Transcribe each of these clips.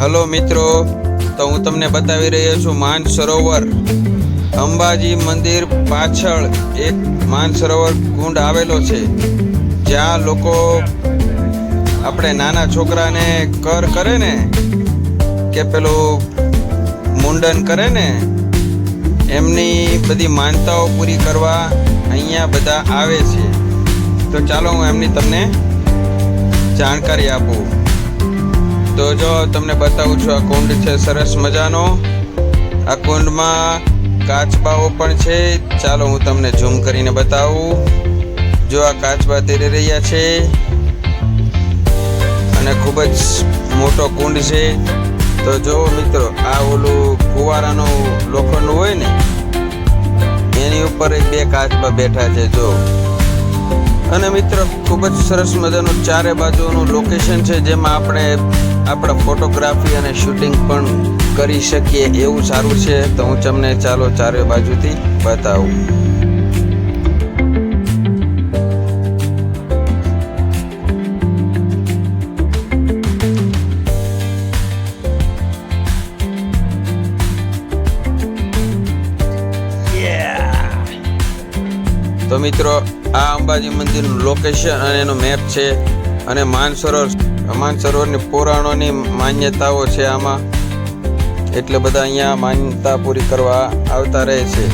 Hello મિત્રો, તો હું તમને બતાવી રહ્યો છું માનસરોવર. અંબાજી મંદિર પાછળ એક માનસરોવર કુંડ આવેલો છે, જ્યાં લોકો આપણે નાના છોકરાને કર કરે ને કે પેલું મુંડન કરે ને, એમની બધી માનતાઓ પૂરી કરવા અહીંયા બધા આવે છે. તો ચાલો હું એમની તમને જાણકારી આપું. તો જો તમને બતાવું છું, આ કુંડ છે સરસ મજાનો. આ કુંડમાં કાચબાઓ પણ છે. ચાલો હું તમને ઝૂમ કરીને બતાવું. જો આ કાચબા તરી રહ્યા છે અને ખૂબ જ મોટો કુંડ છે. તો જો મિત્રો, આ ઓલું ફુવારાનું લોખંડ હોય ને, એની ઉપર બે કાચબા બેઠા છે જો. અને મિત્રો, ખૂબ જ સરસ મજાનું ચારે બાજુનું લોકેશન છે, જેમાં આપણે આપણા ફોટોગ્રાફી અને શૂટિંગ પણ કરી શકીએ એવું સારું છે. તો હું તમને ચાલો ચારે બાજુથી બતાવું. તો મિત્રો, આ અંબાજી મંદિરનું લોકેશન અને એનો મેપ છે. અને માનસરોવરની પુરાણોની માન્યતાઓ છે આમાં, એટલે બધા અહીંયા માન્યતા પૂરી કરવા આવતા રહે છે.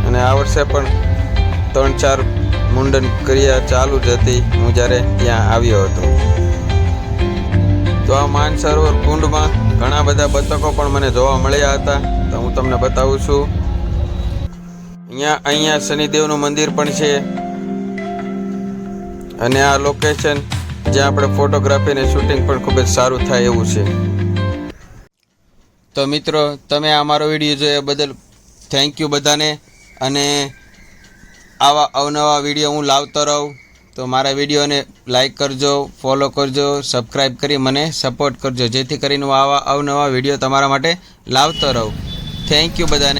અને આ વર્ષે પણ 3-4 મુંડન ક્રિયા ચાલુ જ હતી હું જ્યારે ત્યાં આવ્યો હતો. તો આ માનસરોવર કુંડમાં ઘણા બધા બતકો પણ મને જોવા મળ્યા હતા. તો હું તમને બતાવું છું. અહીંયા શનિદેવનું મંદિર પણ છે. અને આ લોકેશન જ્યાં આપણે ફોટોગ્રાફી અને શૂટિંગ પણ ખૂબ જ સારું થાય એવું છે. તો મિત્રો, તમે અમારો વિડીયો જોયા બદલ થેન્ક યુ બધાને. અને આવા અવનવા વિડીયો હું લાવતો રહું. તો મારા વિડીયોને લાઈક કરજો, ફોલો કરજો, સબસ્ક્રાઈબ કરી મને સપોર્ટ કરજો, જેથી કરીને હું આવા અવનવા વિડીયો તમારા માટે લાવતો રહું. થેન્ક યુ બધાને.